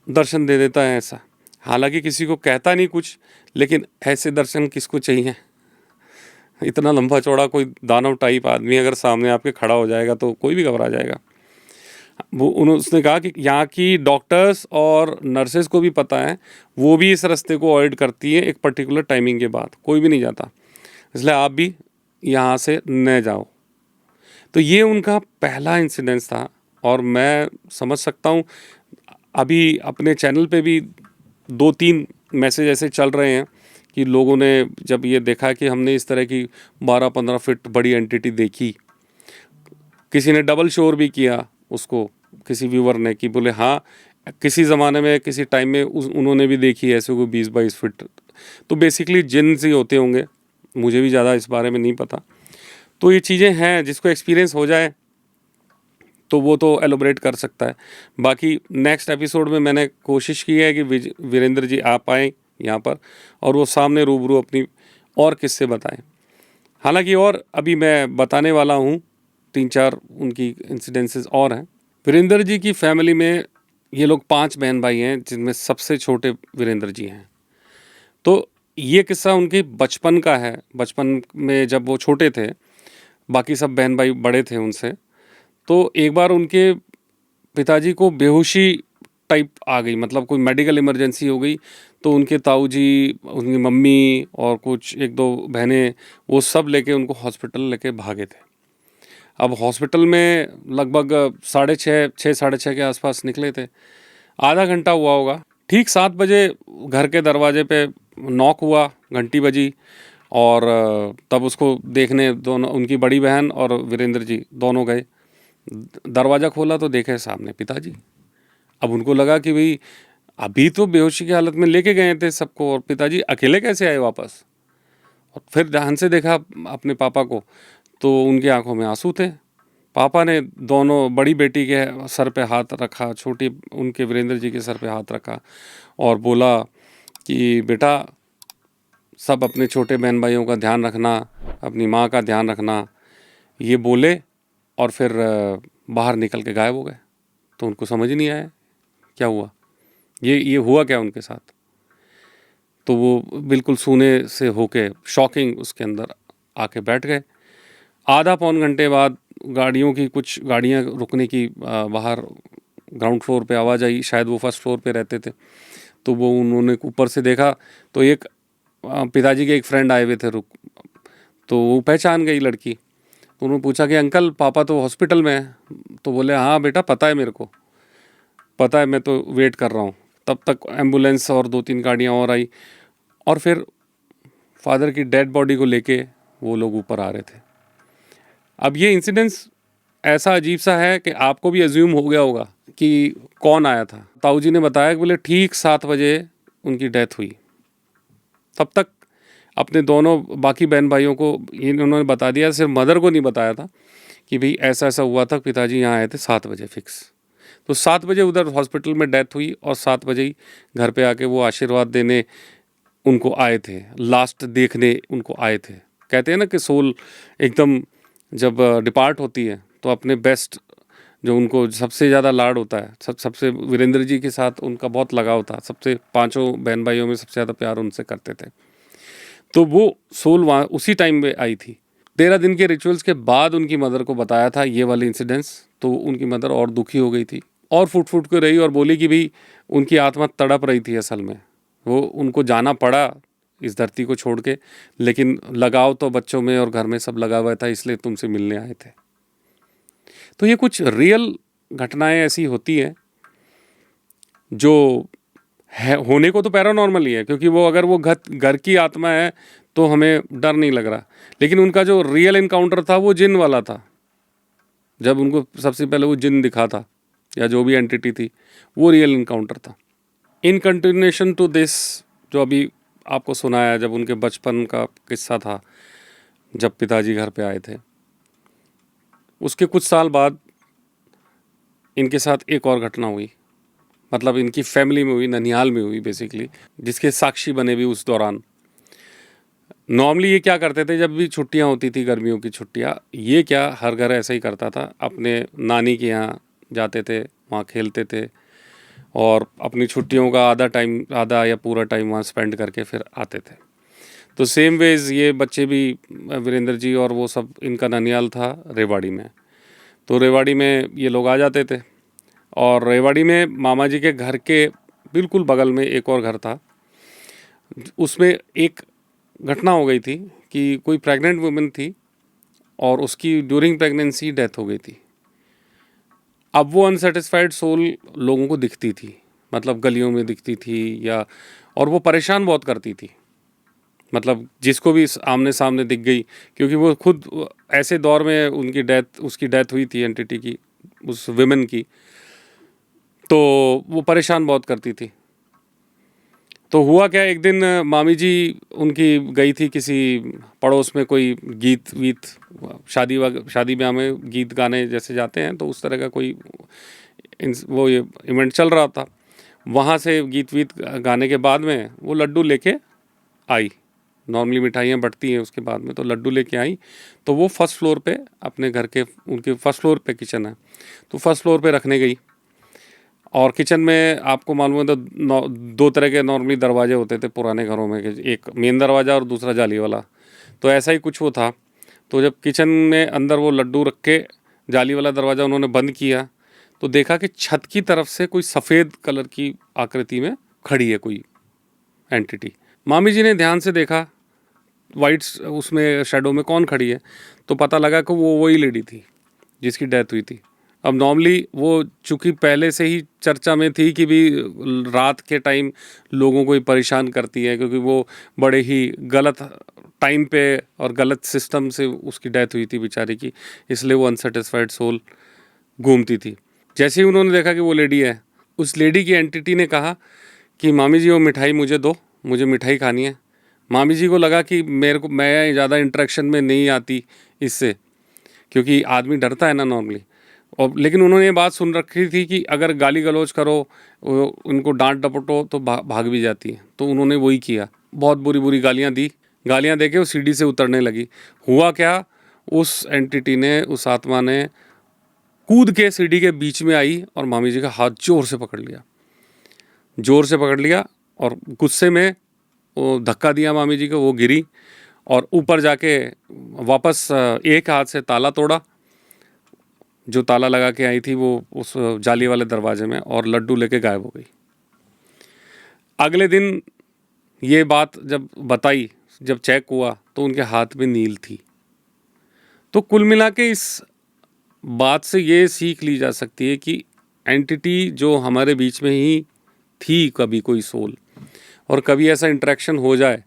दर्शन दे देता है ऐसा, हालांकि किसी को कहता नहीं कुछ, लेकिन ऐसे दर्शन किसको चाहिए। इतना लंबा चौड़ा कोई दानव टाइप आदमी अगर सामने आपके खड़ा हो जाएगा तो कोई भी घबरा जाएगा। वो उसने कहा कि यहाँ की डॉक्टर्स और नर्सेज को भी पता है, वो भी इस रास्ते को अवॉइड करती है एक पर्टिकुलर टाइमिंग के बाद, कोई भी नहीं जाता, इसलिए आप भी यहाँ से न जाओ। तो ये उनका पहला इंसिडेंस था। और मैं समझ सकता हूँ, अभी अपने चैनल पे भी 2-3 मैसेज ऐसे चल रहे हैं कि लोगों ने जब ये देखा कि हमने इस तरह की 12-15 फीट बड़ी एंटिटी देखी, किसी ने डबल श्योर भी किया उसको, किसी व्यूवर ने, कि बोले हाँ किसी ज़माने में किसी टाइम में उन्होंने भी देखी ऐसे कोई 20-22 फीट तो बेसिकली जिन से होते होंगे, मुझे भी ज़्यादा इस बारे में नहीं पता। तो ये चीज़ें हैं, जिसको एक्सपीरियंस हो जाए तो वो तो एलोबरेट कर सकता है। बाकी नेक्स्ट एपिसोड में मैंने कोशिश की है कि वीरेंद्र जी आप आएँ यहाँ पर और वो सामने रूबरू अपनी और किस्से बताएं। हालांकि और अभी मैं बताने वाला हूँ 3-4 उनकी इंसिडेंसेस और हैं। वीरेंद्र जी की फैमिली में ये लोग 5 बहन भाई हैं, जिनमें सबसे छोटे वीरेंद्र जी हैं। तो ये किस्सा उनके बचपन का है। बचपन में जब वो छोटे थे, बाकी सब बहन भाई बड़े थे उनसे, तो एक बार उनके पिताजी को बेहोशी टाइप आ गई, मतलब कोई मेडिकल इमरजेंसी हो गई। तो उनके ताऊ जी, उनकी मम्मी और कुछ 1-2 बहनें, वो सब लेके उनको हॉस्पिटल लेके भागे थे। अब हॉस्पिटल में लगभग 6:30 साढ़े 6 के आसपास निकले थे। आधा घंटा हुआ होगा। ठीक 7 बजे घर के दरवाजे पे नॉक हुआ, घंटी बजी और तब उसको देखने दोनों, उनकी बड़ी बहन और वीरेंद्र जी दोनों गए। दरवाज़ा खोला तो देखे सामने पिताजी। अब उनको लगा कि भाई अभी तो बेहोशी की हालत में लेके गए थे सबको, और पिताजी अकेले कैसे आए वापस। और फिर ध्यान से देखा अपने पापा को, तो उनकी आंखों में आंसू थे। पापा ने दोनों, बड़ी बेटी के सर पे हाथ रखा, छोटी उनके वीरेंद्र जी के सर पे हाथ रखा और बोला कि बेटा सब अपने छोटे बहन भाइयों का ध्यान रखना, अपनी माँ का ध्यान रखना। ये बोले और फिर बाहर निकल के गायब हो गए। तो उनको समझ ही नहीं आया क्या हुआ, ये हुआ क्या उनके साथ। तो वो बिल्कुल सूने से होके शॉकिंग उसके अंदर आके बैठ गए। आधा पौन घंटे बाद गाड़ियों की, कुछ गाड़ियाँ रुकने की बाहर ग्राउंड फ्लोर पे आवाज़ आई। शायद वो फर्स्ट फ्लोर पे रहते थे। तो वो उन्होंने ऊपर से देखा तो एक पिताजी के एक फ्रेंड आए हुए थे रुक। तो वो पहचान गई लड़की। तो उन्होंने पूछा कि अंकल पापा तो हॉस्पिटल में हैं। तो बोले हाँ बेटा पता है, मेरे को पता है, मैं तो वेट कर रहा हूँ। तब तक एम्बुलेंस और 2-3 गाड़ियाँ और आई और फिर फादर की डेड बॉडी को लेके वो लोग ऊपर आ रहे थे। अब ये इंसिडेंस ऐसा अजीब सा है कि आपको भी अज्यूम हो गया होगा कि कौन आया था। ताऊ जी ने बताया कि बोले ठीक 7 बजे उनकी डेथ हुई। तब तक अपने दोनों बाकी बहन भाइयों को इन्होंने बता दिया, सिर्फ मदर को नहीं बताया था कि भाई ऐसा ऐसा हुआ था, पिताजी यहाँ आए थे 7 बजे फिक्स। तो 7 बजे उधर हॉस्पिटल में डेथ हुई और 7 बजे ही घर पे आके वो आशीर्वाद देने उनको आए थे, लास्ट देखने उनको आए थे। कहते हैं ना कि सोल एकदम जब डिपार्ट होती है तो अपने बेस्ट, जो उनको सबसे ज़्यादा लाड होता है, सबसे वीरेंद्र जी के साथ उनका बहुत लगाव था। सबसे 5 बहन भाइयों में सबसे ज़्यादा प्यार उनसे करते थे। तो वो सोल वहाँ उसी टाइम में आई थी। 13 दिन के रिचुअल्स के बाद उनकी मदर को बताया था ये वाली इंसिडेंस। तो उनकी मदर और दुखी हो गई थी और फुट फुट के रही और बोली कि भाई उनकी आत्मा तड़प रही थी असल में। वो उनको जाना पड़ा इस धरती को छोड़ के, लेकिन लगाव तो बच्चों में और घर में सब लगा हुआ था, इसलिए तुमसे मिलने आए थे। तो ये कुछ रियल घटनाएं ऐसी होती हैं जो है, होने को तो पैरानॉर्मल ही है, क्योंकि वो अगर वो घर की आत्मा है तो हमें डर नहीं लग रहा। लेकिन उनका जो रियल इनकाउंटर था वो जिन वाला था। जब उनको सबसे पहले वो जिन दिखा था या जो भी एंटिटी थी, वो रियल इनकाउंटर था। इन कंटिन्यूएशन टू दिस, जो अभी आपको सुनाया जब उनके बचपन का किस्सा था, जब पिताजी घर पे आए थे, उसके कुछ साल बाद इनके साथ एक और घटना हुई। मतलब इनकी फैमिली में हुई, ननिहाल में हुई बेसिकली, जिसके साक्षी बने भी उस दौरान। नॉर्मली ये क्या करते थे, जब भी छुट्टियां होती थी, गर्मियों की छुट्टियां, ये क्या हर घर ऐसा ही करता था, अपने नानी के यहाँ जाते थे, वहाँ खेलते थे और अपनी छुट्टियों का आधा या पूरा टाइम वहाँ स्पेंड करके फिर आते थे। तो सेम वेज ये बच्चे भी, वीरेंद्र जी और वो सब, इनका ननिहाल था रेवाड़ी में। तो रेवाड़ी में ये लोग आ जाते थे और रेवाड़ी में मामा जी के घर के बिल्कुल बगल में एक और घर था। उसमें एक घटना हो गई थी कि कोई प्रेग्नेंट वुमेन थी और उसकी ड्यूरिंग प्रेगनेंसी डेथ हो गई थी। अब वो अनसेटिस्फाइड सोल लोगों को दिखती थी, मतलब गलियों में दिखती थी या, और वो परेशान बहुत करती थी। मतलब जिसको भी आमने सामने दिख गई, क्योंकि वो खुद ऐसे दौर में उसकी डेथ हुई थी एंटिटी की, उस विमेन की, तो वो परेशान बहुत करती थी। तो हुआ क्या, एक दिन मामी जी उनकी गई थी किसी पड़ोस में, कोई गीत वीत, शादी ब्याह में गीत गाने जैसे जाते हैं, तो उस तरह का कोई वो ये इवेंट चल रहा था। वहाँ से गीत वीत गाने के बाद में वो लड्डू लेके आई। नॉर्मली मिठाइयाँ बंटती हैं उसके बाद में, तो लड्डू लेके आई। तो वो फर्स्ट फ्लोर पे अपने घर के, उनके फर्स्ट फ्लोर पे किचन है, तो फर्स्ट फ्लोर पे रखने गई। और किचन में आपको मालूम है तो दो तरह के नॉर्मली दरवाजे होते थे पुराने घरों में, एक मेन दरवाज़ा और दूसरा जाली वाला। तो ऐसा ही कुछ वो था। तो जब किचन में अंदर वो लड्डू रख के जाली वाला दरवाज़ा उन्होंने बंद किया, तो देखा कि छत की तरफ से कोई सफ़ेद कलर की आकृति में खड़ी है कोई एंटिटी। मामी जी ने ध्यान से देखा वाइट उसमें शैडो में कौन खड़ी है, तो पता लगा कि वो वही लेडी थी जिसकी डेथ हुई थी। अब नॉर्मली वो चूँकि पहले से ही चर्चा में थी कि भी रात के टाइम लोगों को ही परेशान करती है, क्योंकि वो बड़े ही गलत टाइम पे और गलत सिस्टम से उसकी डेथ हुई थी बेचारी की, इसलिए वो अनसेटिस्फाइड सोल घूमती थी। जैसे ही उन्होंने देखा कि वो लेडी है, उस लेडी की एंटिटी ने कहा कि मामी जी वो मिठाई मुझे दो, मुझे मिठाई खानी है। मामी जी को लगा कि मैं ज़्यादा इंटरेक्शन में नहीं आती इससे, क्योंकि आदमी डरता है ना नॉर्मली। और लेकिन उन्होंने ये बात सुन रखी थी कि अगर गाली गलौज करो, उनको डांट डपटो तो भाग भी जाती है। तो उन्होंने वही किया, बहुत बुरी बुरी गालियाँ दी। गालियाँ दे के वो सीढ़ी से उतरने लगी। हुआ क्या, उस एंटिटी ने, उस आत्मा ने कूद के सीढ़ी के बीच में आई और मामी जी का हाथ ज़ोर से पकड़ लिया, ज़ोर से पकड़ लिया, और गुस्से में वो धक्का दिया मामी जी को, वो गिरी और ऊपर जाके वापस एक हाथ से ताला तोड़ा, जो ताला लगा के आई थी वो उस जाली वाले दरवाजे में, और लड्डू लेके गायब हो गई। अगले दिन ये बात जब बताई, जब चेक हुआ तो उनके हाथ में नील थी। तो कुल मिला के इस बात से ये सीख ली जा सकती है कि एंटिटी जो हमारे बीच में ही थी, कभी कोई सोल, और कभी ऐसा इंटरेक्शन हो जाए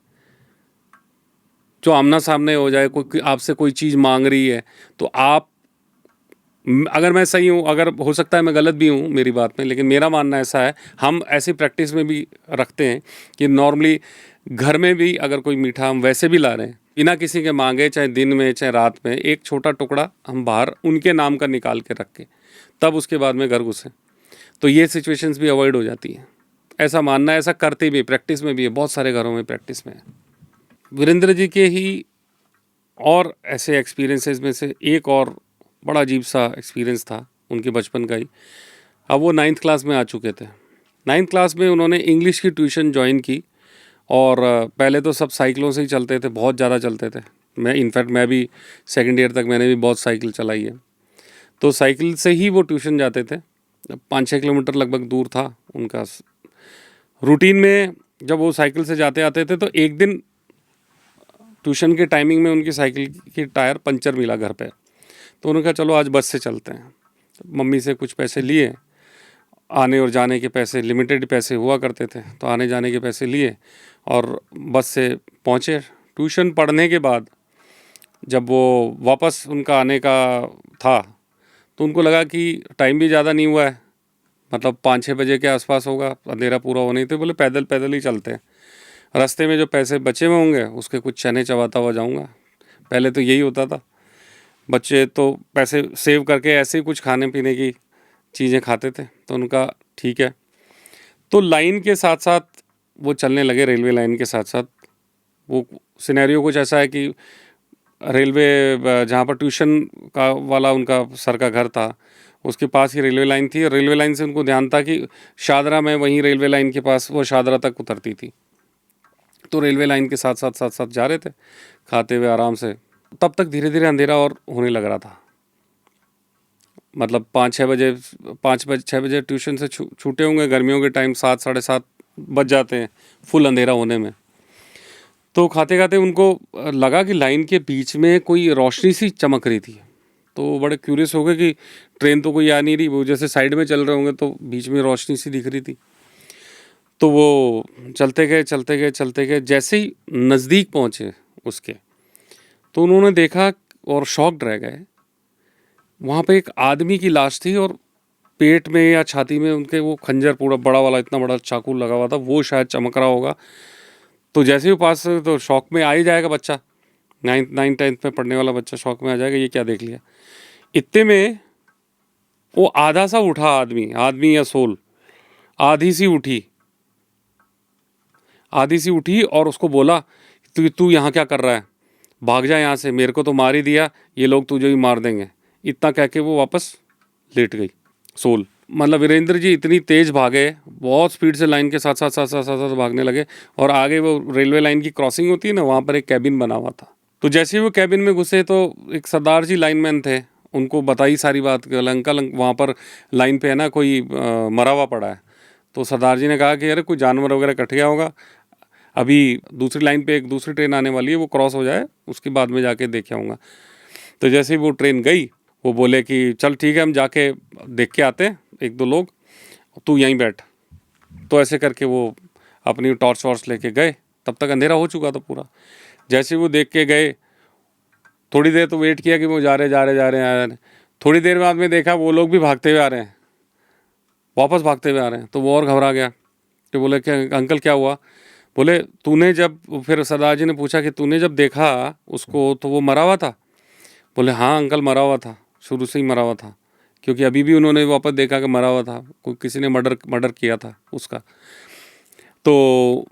जो आमना सामने हो जाए, कोई आपसे कोई चीज़ मांग रही है, तो आप, अगर मैं सही हूँ, अगर हो सकता है मैं गलत भी हूँ मेरी बात में, लेकिन मेरा मानना ऐसा है, हम ऐसी प्रैक्टिस में भी रखते हैं कि नॉर्मली घर में भी अगर कोई मीठा हम वैसे भी ला रहे हैं बिना किसी के मांगे, चाहे दिन में चाहे रात में, एक छोटा टुकड़ा हम बाहर उनके नाम का निकाल के रख के तब उसके बाद में घर घुसें, तो ये सिचुएशंस भी अवॉइड हो जाती हैं। ऐसा मानना है, ऐसा करते भी, प्रैक्टिस में भी है, बहुत सारे घरों में प्रैक्टिस में है। वीरेंद्र जी के ही और ऐसे एक्सपीरियंसेस में से एक और बड़ा अजीब सा एक्सपीरियंस था उनके बचपन का ही। अब वो 9th क्लास में आ चुके थे। 9th क्लास में उन्होंने इंग्लिश की ट्यूशन ज्वाइन की, और पहले तो सब साइकिलों से ही चलते थे, बहुत ज़्यादा चलते थे। मैं भी 2nd ईयर तक मैंने भी बहुत साइकिल चलाई है। तो साइकिल से ही वो ट्यूशन जाते थे। 5-6 किलोमीटर लगभग दूर था उनका। रूटीन में जब वो साइकिल से जाते आते थे, तो एक दिन ट्यूशन के टाइमिंग में उनकी साइकिल की टायर पंचर मिला घर पे। तो उन्होंने कहा चलो आज बस से चलते हैं। तो मम्मी से कुछ पैसे लिए, आने और जाने के पैसे, लिमिटेड पैसे हुआ करते थे, तो आने जाने के पैसे लिए और बस से पहुँचे। ट्यूशन पढ़ने के बाद जब वो वापस उनका आने का था, तो उनको लगा कि टाइम भी ज़्यादा नहीं हुआ है, मतलब 5-6 बजे के आसपास होगा, अंधेरा पूरा होने थे। बोले पैदल पैदल ही चलते हैं, रास्ते में जो पैसे बचे हुए होंगे उसके कुछ चने चबाता हुआ जाऊँगा। पहले तो यही होता था, बच्चे तो पैसे सेव करके ऐसे ही कुछ खाने पीने की चीज़ें खाते थे। तो उनका ठीक है। तो लाइन के साथ साथ वो चलने लगे, रेलवे लाइन के साथ साथ। वो सिनेरियो कुछ ऐसा है कि रेलवे जहाँ पर ट्यूशन का वाला उनका सर का घर था, उसके पास ही रेलवे लाइन थी, और रेलवे लाइन से उनको ध्यान था कि शादरा में वहीं रेलवे लाइन के पास वो शादरा तक उतरती थी। तो रेलवे लाइन के साथ साथ जा रहे थे, खाते हुए आराम से। तब तक धीरे धीरे अंधेरा और होने लग रहा था। मतलब 5-6 बजे ट्यूशन से छूटे होंगे, गर्मियों के टाइम 7 साढ़े 7 बज जाते हैं फुल अंधेरा होने में। तो खाते खाते उनको लगा कि लाइन के बीच में कोई रोशनी सी चमक रही थी। तो वो बड़े क्यूरियस हो गए कि ट्रेन तो कोई आ नहीं रही, वो जैसे साइड में चल रहे होंगे तो बीच में रोशनी सी दिख रही थी। तो वो चलते गए, जैसे ही नज़दीक पहुँचे उसके, तो उन्होंने देखा और शॉक्ड रह गए। वहाँ पे एक आदमी की लाश थी, और पेट में या छाती में उनके वो खंजर पूरा बड़ा वाला इतना बड़ा चाकू लगा हुआ था, वो शायद चमक रहा होगा। तो जैसे ही पास तो शौक में आ ही जाएगा बच्चा, 9th 10th में पढ़ने वाला बच्चा शौक में आ जाएगा, ये क्या देख लिया। इतने में वो आधा सा उठा, आदमी या सोल आधी सी उठी और उसको बोला, तू तू यहाँ क्या कर रहा है, भाग जा यहाँ से, मेरे को तो मार ही दिया, ये लोग तुझे भी मार देंगे। इतना कह के वो वापस लेट गई सोल। मतलब वीरेंद्र जी इतनी तेज़ भागे, बहुत स्पीड से लाइन के साथ साथ साथ साथ साथ साथ भागने लगे, और आगे वो रेलवे लाइन की क्रॉसिंग होती है ना, वहाँ पर एक कैबिन बना हुआ था। तो जैसे ही वो कैबिन में घुसे तो एक सरदार जी लाइनमैन थे, उनको बताई सारी बात कि अंकल वहाँ पर लाइन पे है ना कोई मरा हुआ पड़ा है। तो सरदार जी ने कहा कि अरे कोई जानवर वगैरह कट गया होगा, अभी दूसरी लाइन पे एक दूसरी ट्रेन आने वाली है, वो क्रॉस हो जाए उसके बाद में जाके देख आऊँगा। तो जैसे ही वो ट्रेन गई, वो बोले कि चल ठीक है, हम जाके देख के आते हैं, 1-2 लोग, तू यहीं बैठ। तो ऐसे करके वो अपनी टॉर्च वॉर्च लेके गए, तब तक अंधेरा हो चुका था पूरा। जैसे वो देख के गए, थोड़ी देर तो वेट किया कि वो जा रहे। थोड़ी देर बाद में देखा वो लोग भी भागते हुए आ रहे हैं, वापस भागते हुए आ रहे हैं। तो वो और घबरा गया, तो बोले क्या अंकल क्या हुआ। बोले तूने जब, फिर सरदार जी ने पूछा कि तूने जब देखा उसको तो वो मरा हुआ था। बोले हाँ अंकल मरा हुआ था, शुरू से ही मरा हुआ था, क्योंकि अभी भी उन्होंने वापस देखा कि मरा हुआ था, कोई किसी ने मर्डर किया था उसका। तो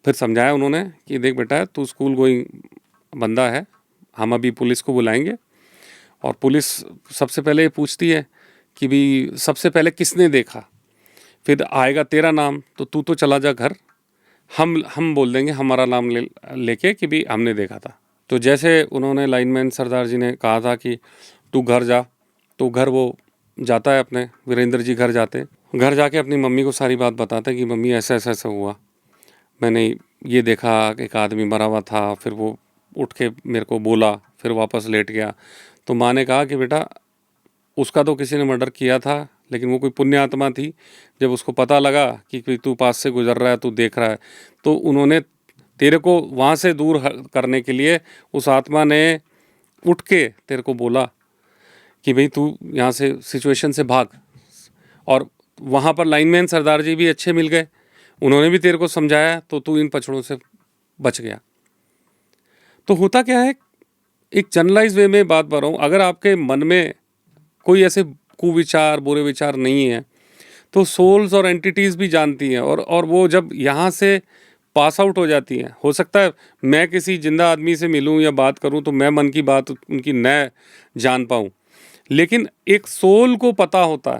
फिर समझाया उन्होंने कि देख बेटा, तू स्कूल गोइंग बंदा है, हम अभी पुलिस को बुलाएंगे, और पुलिस सबसे पहले ये पूछती है कि भी सबसे पहले किसने देखा, फिर आएगा तेरा नाम, तो तू तो चला जा घर, हम बोल देंगे हमारा नाम लेके कि भी हमने देखा था। तो जैसे उन्होंने लाइनमैन सरदार जी ने कहा था कि तू घर जा, तो घर वो जाता है, अपने वीरेंद्र जी घर जाते, घर जाके अपनी मम्मी को सारी बात बताते हैं कि मम्मी ऐसा ऐसा ऐसा हुआ, मैंने ये देखा एक आदमी मरा हुआ था, फिर वो उठ के मेरे को बोला, फिर वापस लेट गया। तो माँ ने कहा कि बेटा उसका तो किसी ने मर्डर किया था, लेकिन वो कोई पुण्य आत्मा थी, जब उसको पता लगा कि तू पास से गुजर रहा है, तू देख रहा है, तो उन्होंने तेरे को वहाँ से दूर करने के लिए उस आत्मा ने उठ के तेरे को बोला कि भाई तू यहाँ से सिचुएशन से भाग। और वहाँ पर लाइनमैन सरदार जी भी अच्छे मिल गए, उन्होंने भी तेरे को समझाया, तो तू इन पछड़ों से बच गया। तो होता क्या है, एक जनरलाइज वे में बात कर रहा हूँ, अगर आपके मन में कोई ऐसे कुविचार बुरे विचार नहीं है, तो सोल्स और एंटिटीज़ भी जानती हैं, और वो जब यहाँ से पास आउट हो जाती हैं, हो सकता है मैं किसी जिंदा आदमी से मिलूं या बात करूं तो मैं मन की बात उनकी न जान पाऊं, लेकिन एक सोल को पता होता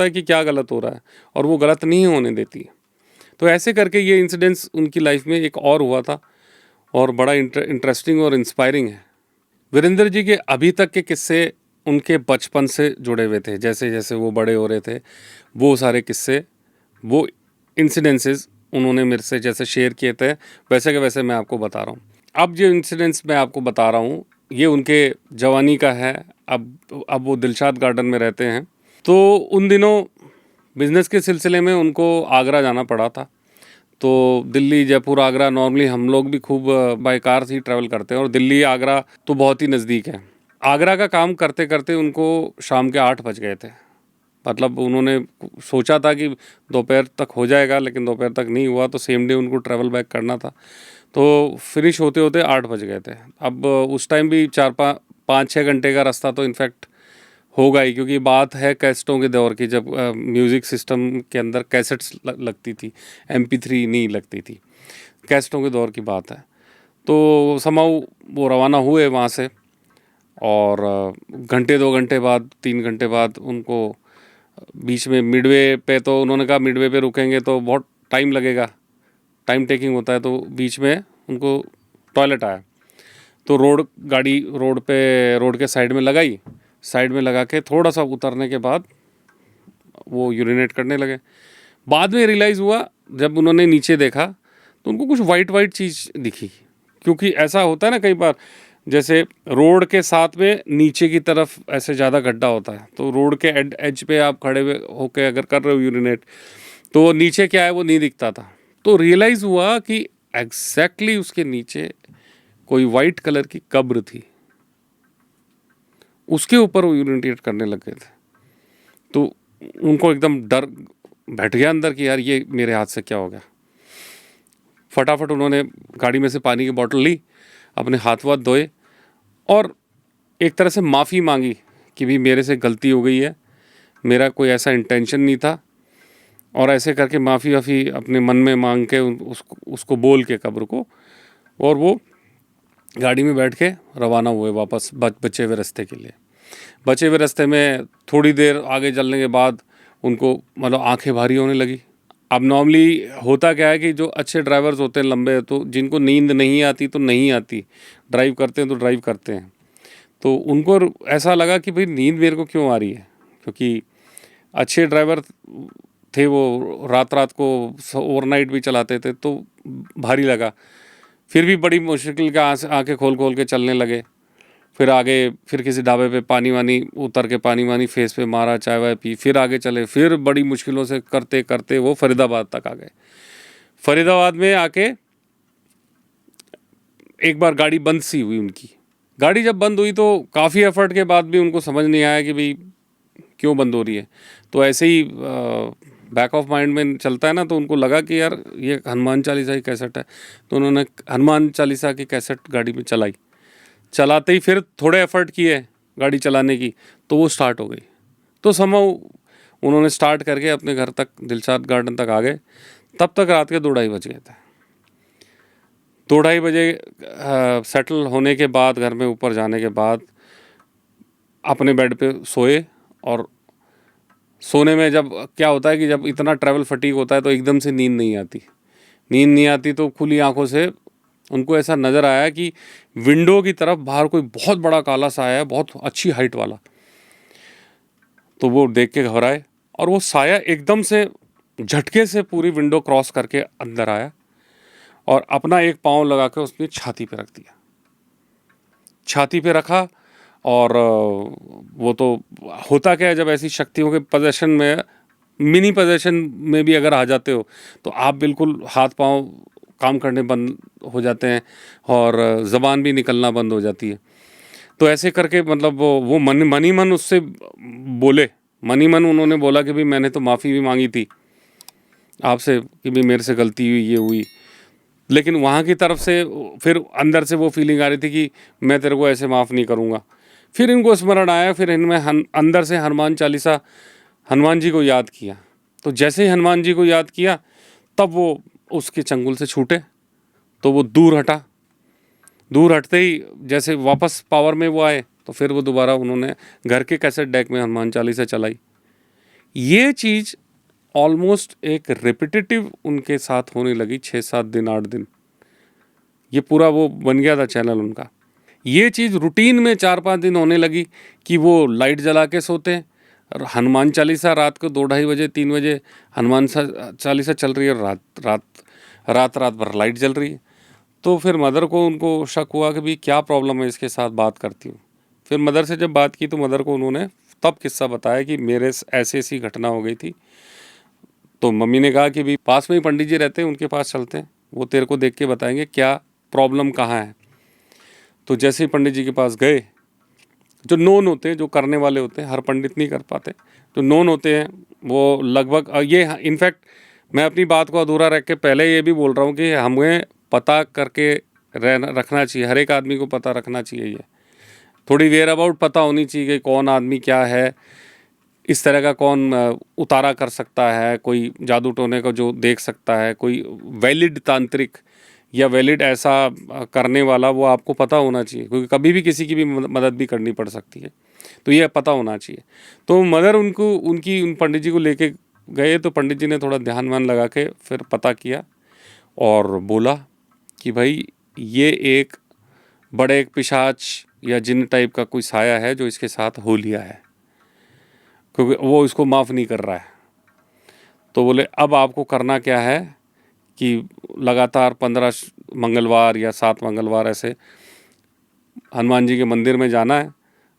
है कि क्या गलत हो रहा है, और वो गलत नहीं होने देती है। तो ऐसे करके ये इंसिडेंट्स उनकी लाइफ में एक और हुआ था, और बड़ा इंटरेस्टिंग और इंस्पायरिंग है। वीरेंद्र जी के अभी तक के किस्से उनके बचपन से जुड़े हुए थे, जैसे जैसे वो बड़े हो रहे थे, वो सारे किस्से, वो इंसिडेंसेस उन्होंने मेरे से जैसे शेयर किए थे, वैसे के वैसे मैं आपको बता रहा हूँ। अब जो इंसिडेंट्स मैं आपको बता रहा हूँ, ये उनके जवानी का है। अब वो दिलशाद गार्डन में रहते हैं। तो उन दिनों बिज़नेस के सिलसिले में उनको आगरा जाना पड़ा था। तो दिल्ली जयपुर आगरा, नॉर्मली हम लोग भी खूब बाय कार ही ट्रैवल करते हैं, और दिल्ली आगरा तो बहुत ही नज़दीक है। आगरा का काम करते करते उनको शाम के 8 बज गए थे। मतलब उन्होंने सोचा था कि दोपहर तक हो जाएगा, लेकिन दोपहर तक नहीं हुआ, तो सेम डे उनको ट्रैवल बैक करना था। तो फिनिश होते होते 8 बज गए थे। अब उस टाइम भी 4-5-6 घंटे का रास्ता तो इनफैक्ट होगा ही, क्योंकि बात है कैसेटों के दौर की, जब म्यूज़िक सिस्टम के अंदर कैसेट्स लगती थी, MP3 नहीं लगती थी, कैसेटों के दौर की बात है। तो समाउ वो रवाना हुए वहाँ से, और घंटे 2 घंटे बाद 3 घंटे बाद उनको बीच में मिडवे पे, तो उन्होंने कहा मिडवे पे रुकेंगे तो बहुत टाइम लगेगा, टाइम टेकिंग होता है, तो बीच में उनको टॉयलेट आया। तो रोड के साइड में लगाई, साइड में लगा के थोड़ा सा उतरने के बाद वो यूरिनेट करने लगे। बाद में रियलाइज़ हुआ, जब उन्होंने नीचे देखा तो उनको कुछ वाइट चीज़ दिखी, क्योंकि ऐसा होता है ना कई बार, जैसे रोड के साथ में नीचे की तरफ ऐसे ज़्यादा गड्ढा होता है, तो रोड के एज पे आप खड़े हुए होके अगर कर रहे हो यूरिनेट, तो नीचे क्या है वो नहीं दिखता था। तो रियलाइज़ हुआ कि एग्जैक्टली उसके नीचे कोई वाइट कलर की कब्र थी, उसके ऊपर वो यूरिनेट करने लग गए थे। तो उनको एकदम डर बैठ गया अंदर कि यार ये मेरे हाथ से क्या हो गया। फटाफट उन्होंने गाड़ी में से पानी की बोतल ली, अपने हाथ वाथ धोए और एक तरह से माफ़ी मांगी कि भी मेरे से गलती हो गई है, मेरा कोई ऐसा इंटेंशन नहीं था। और ऐसे करके माफ़ी वाफ़ी अपने मन में मांग के उसको बोल के कब्र को, और वो गाड़ी में बैठ के रवाना हुए वापस बचे हुए रास्ते के लिए। बचे हुए रास्ते में थोड़ी देर आगे चलने के बाद उनको मतलब आंखें भारी होने लगी। अब नॉर्मली होता क्या है कि जो अच्छे ड्राइवर्स होते हैं लंबे, तो जिनको नींद नहीं आती तो नहीं आती, ड्राइव करते हैं तो ड्राइव करते हैं। तो उनको ऐसा लगा कि भाई नींद मेरे को क्यों आ रही है, क्योंकि अच्छे ड्राइवर थे वो, रात रात को ओवरनाइट भी चलाते थे, तो भारी लगा। फिर भी बड़ी मुश्किल के आंखें खोल खोल के चलने लगे। फिर आगे, फिर किसी ढाबे पे पानी वानी उतर के पानी वानी फेस पे मारा, चाय वाय पी, फिर आगे चले। फिर बड़ी मुश्किलों से करते करते वो फरीदाबाद तक आ गए। फरीदाबाद में आके एक बार गाड़ी बंद सी हुई उनकी। गाड़ी जब बंद हुई तो काफ़ी एफर्ट के बाद भी उनको समझ नहीं आया कि भाई क्यों बंद हो रही है। तो ऐसे ही बैक ऑफ माइंड में चलता है ना, तो उनको लगा कि यार ये हनुमान चालीसा की कैसेट है, तो उन्होंने हनुमान चालीसा की कैसेट गाड़ी में चलाई। चलाते ही फिर थोड़े एफर्ट किए गाड़ी चलाने की, तो वो स्टार्ट हो गई। तो समहाउ उन्होंने स्टार्ट करके अपने घर तक, दिलशाद गार्डन तक आ गए। तब तक रात के 2-2:30 बज गए थे। 2-2:30 बजे सेटल होने के बाद, घर में ऊपर जाने के बाद अपने बेड पे सोए। और सोने में जब क्या होता है कि जब इतना ट्रैवल फटीग होता है तो एकदम से नींद नहीं आती। नींद नहीं आती तो खुली आंखों से उनको ऐसा नज़र आया कि विंडो की तरफ बाहर कोई बहुत बड़ा काला साया है, बहुत अच्छी हाइट वाला। तो वो देख के घबराए और वो साया एकदम से झटके से पूरी विंडो क्रॉस करके अंदर आया और अपना एक पाँव लगा के उसने छाती पे रख दिया। छाती पे रखा और वो तो होता क्या है, जब ऐसी शक्तियों के पोजेशन में, मिनी पोजेशन में भी अगर आ जाते हो तो आप बिल्कुल हाथ पाँव काम करने बंद हो जाते हैं और ज़बान भी निकलना बंद हो जाती है। तो ऐसे करके मतलब वो मन ही मन उससे बोले, मन ही मन उन्होंने बोला कि भाई मैंने तो माफ़ी भी मांगी थी आपसे कि भाई मेरे से गलती हुई, ये हुई। लेकिन वहाँ की तरफ से फिर अंदर से वो फीलिंग आ रही थी कि मैं तेरे को ऐसे माफ़ नहीं करूँगा। फिर इनको स्मरण आया, फिर इनमें अंदर से हनुमान चालीसा, हनुमान जी को याद किया। तो जैसे ही हनुमान जी को याद किया तब वो उसके चंगुल से छूटे, तो वो दूर हटा। दूर हटते ही जैसे वापस पावर में वो आए, तो फिर वो दोबारा उन्होंने घर के कैसेट डेक में हनुमान चालीसा चलाई। ये चीज़ ऑलमोस्ट एक रिपीटेटिव उनके साथ होने लगी 6-7 दिन, 8 दिन। ये पूरा वो बन गया था चैनल उनका। ये चीज़ रूटीन में 4-5 दिन होने लगी कि वो लाइट जला के सोते हैं और हनुमान चालीसा रात को 2-2:30 बजे, 3 बजे हनुमान चालीसा चल रही है और रात भर लाइट जल रही है। तो फिर मदर को उनको शक हुआ कि भाई क्या प्रॉब्लम है, इसके साथ बात करती हूँ। फिर मदर से जब बात की तो मदर को उन्होंने तब किस्सा बताया कि मेरे ऐसी ऐसी घटना हो गई थी। तो मम्मी ने कहा कि भाई पास में ही पंडित जी रहते हैं, उनके पास चलते हैं, वो तेरे को देख के बताएंगे क्या प्रॉब्लम कहाँ है। तो जैसे ही पंडित जी के पास गए, जो नोन होते हैं, जो करने वाले होते हैं, हर पंडित नहीं कर पाते, जो नोन होते हैं वो लगभग ये इनफैक्ट मैं अपनी बात को अधूरा रख के पहले ये भी बोल रहा हूँ कि हमें पता करके रखना चाहिए, हर एक आदमी को पता रखना चाहिए। ये थोड़ी वेयर अबाउट पता होनी चाहिए कि कौन आदमी क्या है, इस तरह का कौन उतारा कर सकता है, कोई जादू टोने को जो देख सकता है, कोई वैलिड तांत्रिक या वैलिड ऐसा करने वाला, वो आपको पता होना चाहिए, क्योंकि कभी भी किसी की भी मदद भी करनी पड़ सकती है। तो ये पता होना चाहिए। तो मदर उन पंडित जी को लेके गए, तो पंडित जी ने थोड़ा ध्यान वान लगा के फिर पता किया और बोला कि भाई ये एक बड़े एक पिशाच या जिन टाइप का कोई साया है जो इसके साथ हो लिया है, क्योंकि वो इसको माफ़ नहीं कर रहा है। तो बोले अब आपको करना क्या है कि लगातार 15 मंगलवार या 7 मंगलवार ऐसे हनुमान जी के मंदिर में जाना है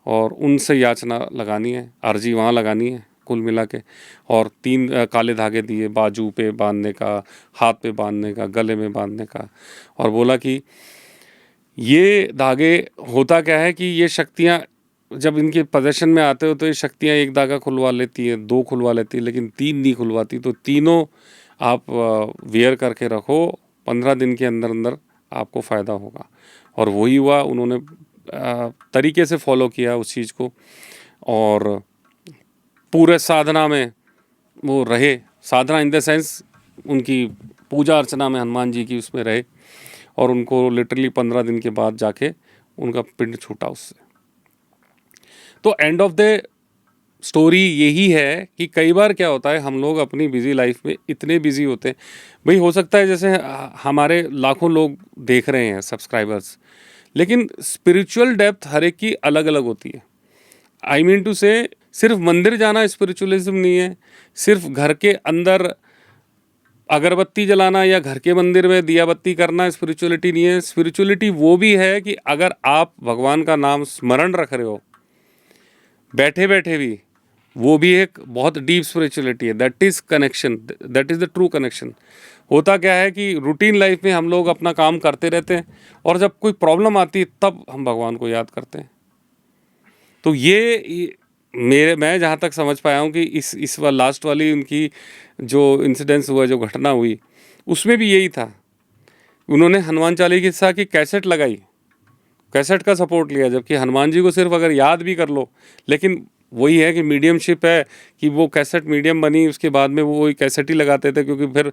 और उनसे याचना लगानी है, अर्जी वहाँ लगानी है कुल मिला के। और 3 काले धागे दिए, बाजू पे बांधने का, हाथ पे बांधने का, गले में बांधने का। और बोला कि ये धागे, होता क्या है कि ये शक्तियाँ जब इनके पोजेशन में आते हो तो ये शक्तियाँ एक धागा खुलवा लेती हैं, 2 खुलवा लेती हैं, लेकिन 3 नहीं खुलवाती। तो तीनों आप वियर करके रखो, 15 दिन के अंदर अंदर आपको फ़ायदा होगा। और वही हुआ, उन्होंने तरीके से फॉलो किया उस चीज़ को, और पूरे साधना में वो रहे। साधना इन द सेंस उनकी पूजा अर्चना में हनुमान जी की उसमें रहे, और उनको लिटरली 15 दिन के बाद जाके उनका पिंड छूटा उससे। तो एंड ऑफ द स्टोरी यही है कि कई बार क्या होता है, हम लोग अपनी बिजी लाइफ में इतने बिजी होते हैं। भाई हो सकता है जैसे हमारे लाखों लोग देख रहे हैं सब्सक्राइबर्स, लेकिन स्पिरिचुअल डेप्थ हर एक की अलग अलग होती है। आई मीन टू से सिर्फ मंदिर जाना स्पिरिचुअलिज्म नहीं है, सिर्फ घर के अंदर अगरबत्ती जलाना या घर के मंदिर में दिया बत्ती करना स्पिरिचुअलिटी नहीं है। स्पिरिचुअलिटी वो भी है कि अगर आप भगवान का नाम स्मरण रख रहे हो बैठे बैठे भी, वो भी एक बहुत डीप स्पिरिचुअलिटी है। That is connection, that is the true connection. होता क्या है कि रूटीन लाइफ में हम लोग अपना काम करते रहते हैं, और जब कोई प्रॉब्लम आती है तब हम भगवान को याद करते हैं। तो ये मैं जहाँ तक समझ पाया हूँ कि इस बार लास्ट वाली उनकी जो इंसिडेंस हुआ, जो घटना हुई, उसमें भी यही था। उन्होंने हनुमान चालीसा की कैसेट लगाई, कैसेट का सपोर्ट लिया, जबकि हनुमान जी को सिर्फ अगर याद भी कर लो, लेकिन वही है कि मीडियमशिप है कि वो कैसेट मीडियम बनी, उसके बाद में वो वही कैसेट ही लगाते थे, क्योंकि फिर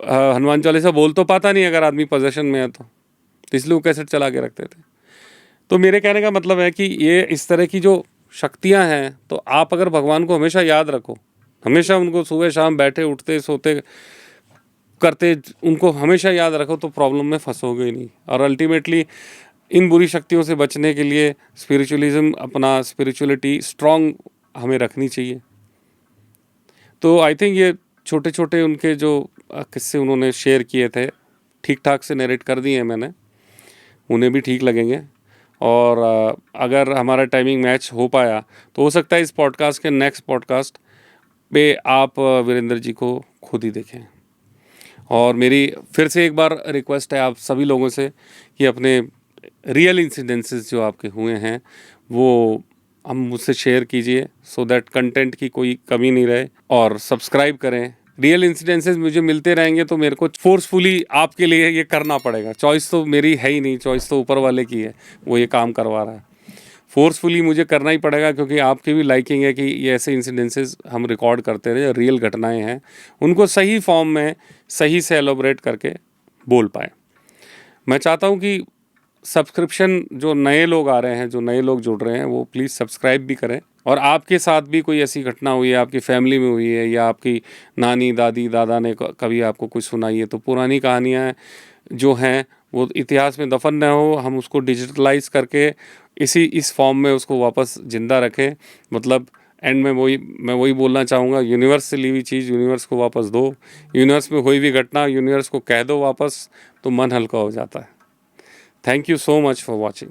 हनुमान चालीसा बोल तो पाता नहीं अगर आदमी पोजेशन में है तो इसलिए वो कैसेट चला के रखते थे। तो मेरे कहने का मतलब है कि ये इस तरह की जो शक्तियाँ हैं, तो आप अगर भगवान को हमेशा याद रखो, हमेशा उनको सुबह शाम बैठे उठते सोते करते उनको हमेशा याद रखो, तो प्रॉब्लम में फंसोगे ही नहीं। और अल्टीमेटली इन बुरी शक्तियों से बचने के लिए स्पिरिचुअलिज्म, अपना स्पिरिचुअलिटी स्ट्रॉन्ग हमें रखनी चाहिए। तो आई थिंक ये छोटे छोटे उनके जो किस्से उन्होंने शेयर किए थे, ठीक ठाक से नरेट कर दिए हैं मैंने, उन्हें भी ठीक लगेंगे। और अगर हमारा टाइमिंग मैच हो पाया तो हो सकता है इस पॉडकास्ट के नेक्स्ट पॉडकास्ट पे आप वीरेंद्र जी को खुद ही देखें। और मेरी फिर से एक बार रिक्वेस्ट है आप सभी लोगों से कि अपने रियल इंसिडेंसेस जो आपके हुए हैं वो हम मुझसे शेयर कीजिए, सो दैट कंटेंट की कोई कमी नहीं रहे। और सब्सक्राइब करें। रियल इंसिडेंसेस मुझे मिलते रहेंगे तो मेरे को फोर्सफुली आपके लिए ये करना पड़ेगा। चॉइस तो मेरी है ही नहीं, चॉइस तो ऊपर वाले की है, वो ये काम करवा रहा है। फोर्सफुली मुझे करना ही पड़ेगा, क्योंकि आपकी भी लाइकिंग है कि ये ऐसे इंसिडेंसेस हम रिकॉर्ड करते रहे, रियल घटनाएं हैं, उनको सही फॉर्म में सही से एलोबरेट करके बोल पाए। मैं चाहता हूँ कि सब्सक्रिप्शन जो नए लोग आ रहे हैं, जो नए लोग जुड़ रहे हैं, वो प्लीज़ सब्सक्राइब भी करें। और आपके साथ भी कोई ऐसी घटना हुई है, आपकी फैमिली में हुई है, या आपकी नानी दादी दादा ने कभी आपको कुछ सुनाई है, तो पुरानी कहानियाँ जो हैं वो इतिहास में दफन न हो, हम उसको डिजिटलाइज करके इस फॉर्म में उसको वापस ज़िंदा रखें। मतलब एंड में मैं वही बोलना चाहूँगा, यूनिवर्स से ली हुई चीज़ यूनिवर्स को वापस दो। यूनिवर्स में हुई भी घटना यूनिवर्स को कह दो वापस, तो मन हल्का हो जाता है। Thank you so much for watching.